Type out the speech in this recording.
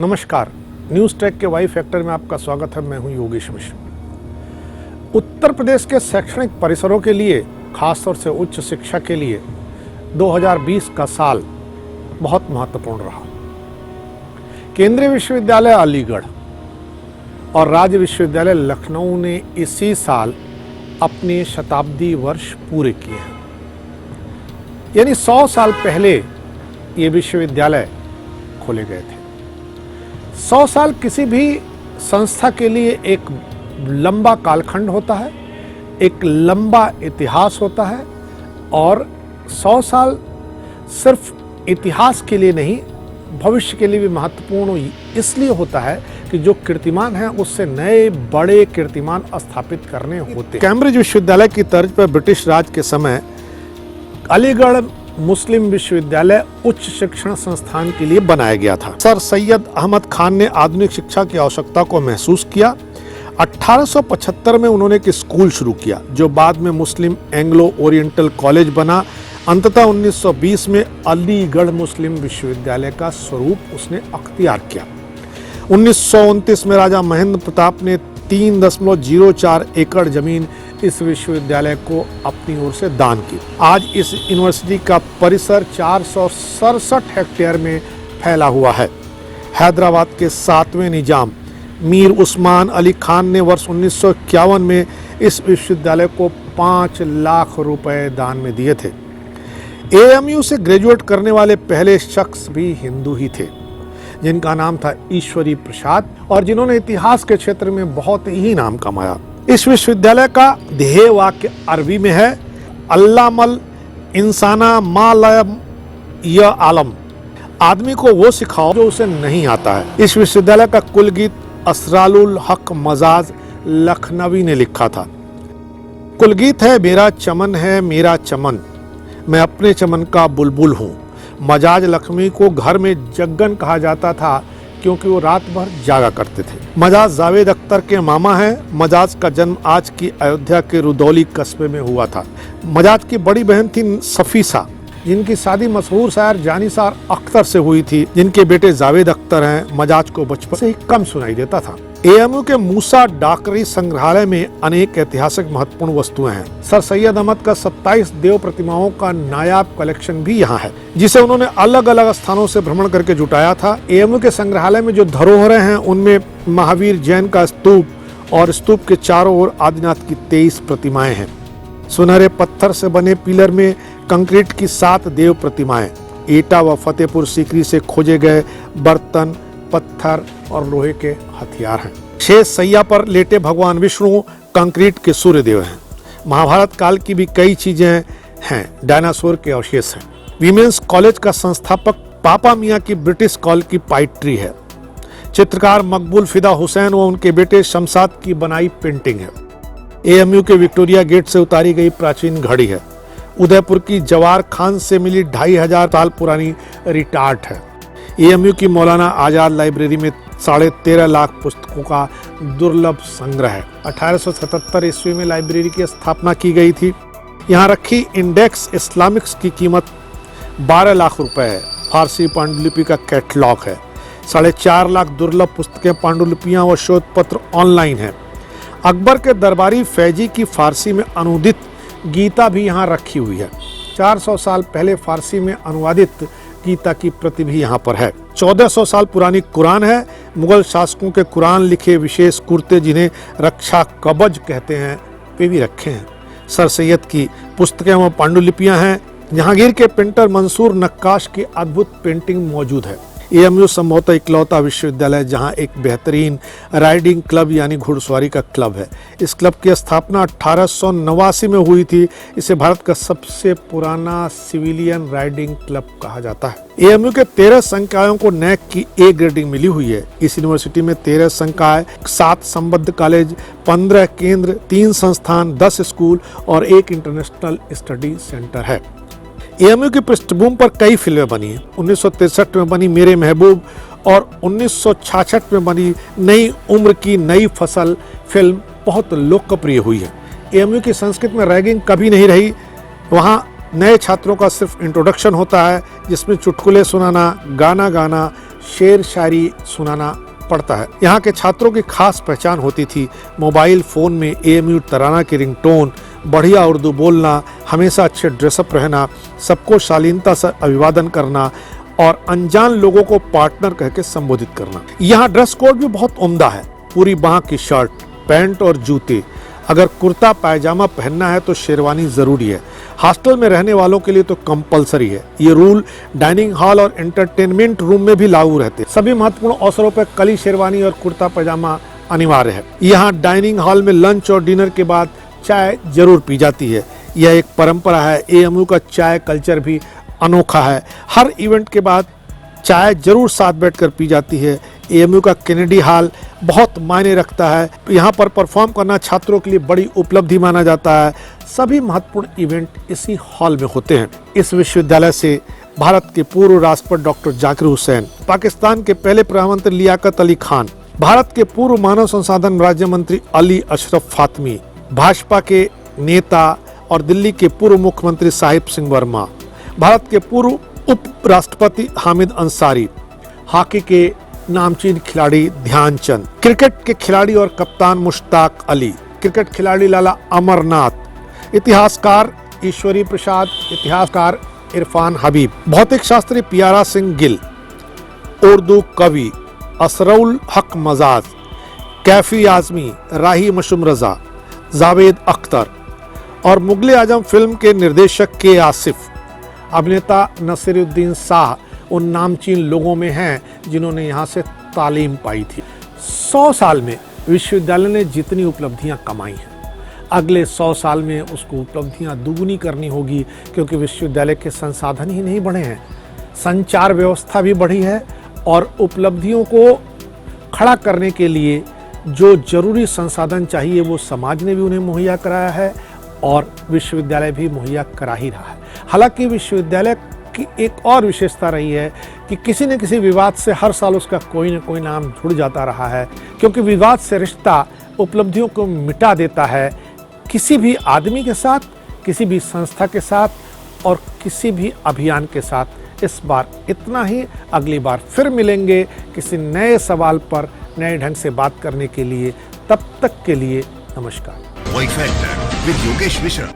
नमस्कार, news track के Y factor में आपका स्वागत है। मैं हूं योगेश मिश्र। उत्तर प्रदेश के शैक्षणिक परिसरों के लिए, खासतौर से उच्च शिक्षा के लिए 2020 का साल बहुत महत्वपूर्ण रहा। केंद्रीय विश्वविद्यालय अलीगढ़ और राज्य विश्वविद्यालय लखनऊ ने इसी साल अपने शताब्दी वर्ष पूरे किए हैं। यानी 100 साल पहले ये विश्वविद्यालय खोले गए थे। 100 साल किसी भी संस्था के लिए एक लंबा कालखंड होता है, एक लंबा इतिहास होता है। और 100 साल सिर्फ इतिहास के लिए नहीं, भविष्य के लिए भी महत्वपूर्ण इसलिए होता है कि जो कीर्तिमान है उससे नए बड़े कीर्तिमान स्थापित करने होते हैं। कैम्ब्रिज विश्वविद्यालय की तर्ज पर ब्रिटिश राज के समय अलीगढ़ मुस्लिम विश्वविद्यालय उच्च शिक्षण संस्थान के लिए बनाया गया था। सर सैयद अहमद खान ने आधुनिक शिक्षा की आवश्यकता को महसूस किया। 1875 में उन्होंने एक स्कूल शुरू किया जो बाद में मुस्लिम एंग्लो ओरिएंटल कॉलेज बना। अंततः 1920 में अलीगढ़ मुस्लिम विश्वविद्यालय का स्वरूप उसने अख्तियार किया। 1929 में राजा महेंद्र प्रताप ने 3.04 एकड़ जमीन इस विश्वविद्यालय को अपनी ओर से दान की। आज इस यूनिवर्सिटी का परिसर 467 हेक्टेयर में फैला हुआ है। हैदराबाद के 7वें निजाम मीर उस्मान अली खान ने वर्ष 1951 में इस विश्वविद्यालय को 5 लाख रुपए दान में दिए थे। एएमयू से ग्रेजुएट करने वाले पहले शख्स भी हिंदू ही थे, जिनका नाम था ईश्वरी प्रसाद, और जिन्होंने इतिहास के क्षेत्र में बहुत ही नाम कमाया। इस विश्वविद्यालय का ध्येय वाक्य अरबी में है, अल्लामल इंसाना मा लम य आलम, आदमी को वो सिखाओ जो उसे नहीं आता है। इस विश्वविद्यालय का कुल गीत असरारुल हक मजाज लखनवी ने लिखा था। कुल गीत है, मेरा चमन है मेरा चमन, मैं अपने चमन का बुलबुल हूँ। मजाज लखनवी को घर में जग्गन कहा जाता था क्योंकि वो रात भर जागा करते थे। मजाज जावेद अख्तर के मामा हैं। मजाज का जन्म आज की अयोध्या के रुदौली कस्बे में हुआ था। मजाज की बड़ी बहन थी सफीसा, जिनकी शादी मशहूर शायर जानिसार अख्तर से हुई थी, जिनके बेटे जावेद अख्तर हैं। मजाज को बचपन से ही कम सुनाई देता था। एएमयू के मूसा डाकरी संग्रहालय में अनेक ऐतिहासिक महत्वपूर्ण वस्तुएं हैं। सर सैयद अहमद का 27 देव प्रतिमाओं का नायाब कलेक्शन भी यहाँ है, जिसे उन्होंने अलग अलग स्थानों से भ्रमण करके जुटाया था। एएमयू के संग्रहालय में जो धरोहरें हैं उनमें महावीर जैन का स्तूप और स्तूप के चारों ओर आदिनाथ की 23 प्रतिमाएं हैं। सुनहरे पत्थर से बने पिलर में कंक्रीट की 7 देव प्रतिमाएं, एटा व फतेहपुर सीकरी से खोजे गए बर्तन, पत्थर और लोहे के हथियार हैं। शेष सैया पर लेटे भगवान विष्णु कंक्रीट के सूर्य देव हैं। महाभारत काल की भी कई चीजें हैं। डायनासोर के अवशेष हैं। वीमेंस कॉलेज का संस्थापक पापा मियाँ की ब्रिटिश कॉल की पाइट्री है। चित्रकार मकबूल फिदा हुसैन व उनके बेटे शमशाद की बनाई पेंटिंग है। एएमयू के विक्टोरिया गेट से उतारी गई प्राचीन घड़ी है। उदयपुर की जवार खान से मिली 2500 साल पुरानी रिटार्ट है। एएमयू की मौलाना आजाद लाइब्रेरी में 13.5 लाख पुस्तकों का दुर्लभ संग्रह है। 1877 ईस्वी में लाइब्रेरी की स्थापना की गई थी। यहाँ रखी इंडेक्स इस्लामिक्स की कीमत 12 लाख रुपए है। फारसी पांडुलिपि का कैटलॉग है। 4.5 लाख दुर्लभ पुस्तकें, पांडुलिपियाँ व शोध पत्र ऑनलाइन है। अकबर के दरबारी फैजी की फारसी में अनुदित गीता भी यहाँ रखी हुई है। 400 साल पहले फारसी में अनुवादित गीता की प्रति भी यहाँ पर है। 1400 साल पुरानी कुरान है। मुगल शासकों के कुरान लिखे विशेष कुर्ते, जिन्हें रक्षा कवच कहते हैं, वे भी रखे हैं। सर सैयद की पुस्तकें व पांडुलिपियाँ हैं। जहांगीर के पेंटर मंसूर नक्काश की अद्भुत पेंटिंग मौजूद है। एएमयू संभवतः इकलौता विश्वविद्यालय जहां एक बेहतरीन राइडिंग क्लब यानी घुड़सवारी का क्लब है। इस क्लब की स्थापना 1889 में हुई थी। इसे भारत का सबसे पुराना सिविलियन राइडिंग क्लब कहा जाता है। एएमयू के 13 संकायों को नैक की ए ग्रेडिंग मिली हुई है। इस यूनिवर्सिटी में 13 संकाय, 7 संबद्ध कॉलेज, 15 केंद्र, 3 संस्थान, 10 स्कूल और 1 इंटरनेशनल स्टडी सेंटर है। एएमयू की पृष्ठभूमि पर कई फिल्में बनी हैं। 1963 में बनी मेरे महबूब और 1966 में बनी नई उम्र की नई फसल फिल्म बहुत लोकप्रिय हुई है। एएमयू की संस्कृत में रैगिंग कभी नहीं रही। वहाँ नए छात्रों का सिर्फ इंट्रोडक्शन होता है, जिसमें चुटकुले सुनाना, गाना गाना, शेर शायरी सुनाना पड़ता है। यहाँ के छात्रों की खास पहचान होती थी मोबाइल फ़ोन में AMU तराना की रिंगटोन, बढ़िया उर्दू बोलना, हमेशा अच्छे ड्रेसअप रहना, सबको शालीनता से अभिवादन करना और अनजान लोगों को पार्टनर कह के संबोधित करना। यहाँ ड्रेस कोड भी बहुत उम्दा है, पूरी बाह की शर्ट, पैंट और जूते। अगर कुर्ता पायजामा पहनना है तो शेरवानी ज़रूरी है। हॉस्टल में रहने वालों के लिए तो कंपलसरी है। ये रूल डाइनिंग हॉल और एंटरटेनमेंट रूम में भी लागू रहते हैं। सभी महत्वपूर्ण अवसरों पर कली शेरवानी और कुर्ता पैजामा अनिवार्य है। यहाँ डाइनिंग हॉल में लंच और डिनर के बाद चाय जरूर पी जाती है। यह एक परंपरा है। AMU का चाय कल्चर भी अनोखा है। हर इवेंट के बाद चाय जरूर साथ बैठकर पी जाती है। AMU का कैनेडी हॉल बहुत मायने रखता है। यहाँ पर परफॉर्म करना छात्रों के लिए बड़ी उपलब्धि माना जाता है। सभी महत्वपूर्ण इवेंट इसी हॉल में होते हैं। इस विश्वविद्यालय से भारत के पूर्व राष्ट्रपति डॉक्टर जाकिर हुसैन, पाकिस्तान के पहले प्रधानमंत्री लियाकत अली खान, भारत के पूर्व मानव संसाधन राज्य मंत्री अली अशरफ फातमी, भाजपा के नेता और दिल्ली के पूर्व मुख्यमंत्री साहिब सिंह वर्मा, भारत के पूर्व उप राष्ट्रपति हामिद अंसारी, हॉकी के नामचीन खिलाड़ी ध्यानचंद, क्रिकेट के खिलाड़ी और कप्तान मुश्ताक अली, क्रिकेट खिलाड़ी लाला अमरनाथ, इतिहासकार ईश्वरी प्रसाद, इतिहासकार इरफान हबीब, भौतिक शास्त्री प्यारा सिंह गिल, उर्दू कवि असरउल हक मजाज, कैफी आजमी, राही मशूम रजा, जावेद अख्तर और मुगल आजम फिल्म के निर्देशक के आसिफ, अभिनेता नसीरुद्दीन शाह उन नामचीन लोगों में हैं जिन्होंने यहाँ से तालीम पाई थी। 100 साल में विश्वविद्यालय ने जितनी उपलब्धियाँ कमाई हैं, अगले 100 साल में उसको उपलब्धियाँ दुगुनी करनी होगी, क्योंकि विश्वविद्यालय के संसाधन ही नहीं बढ़े हैं, संचार व्यवस्था भी बढ़ी है और उपलब्धियों को खड़ा करने के लिए जो जरूरी संसाधन चाहिए वो समाज ने भी उन्हें मुहैया कराया है और विश्वविद्यालय भी मुहैया करा ही रहा है। हालांकि विश्वविद्यालय की एक और विशेषता रही है कि किसी न किसी विवाद से हर साल उसका कोई न कोई नाम जुड़ जाता रहा है, क्योंकि विवाद से रिश्ता उपलब्धियों को मिटा देता है। किसी भी आदमी के साथ, किसी भी संस्था के साथ और किसी भी अभियान के साथ। इस बार इतना ही। अगली बार फिर मिलेंगे किसी नए सवाल पर नए ढंग से बात करने के लिए। तब तक के लिए नमस्कार। Y factor with Yogesh Mishra.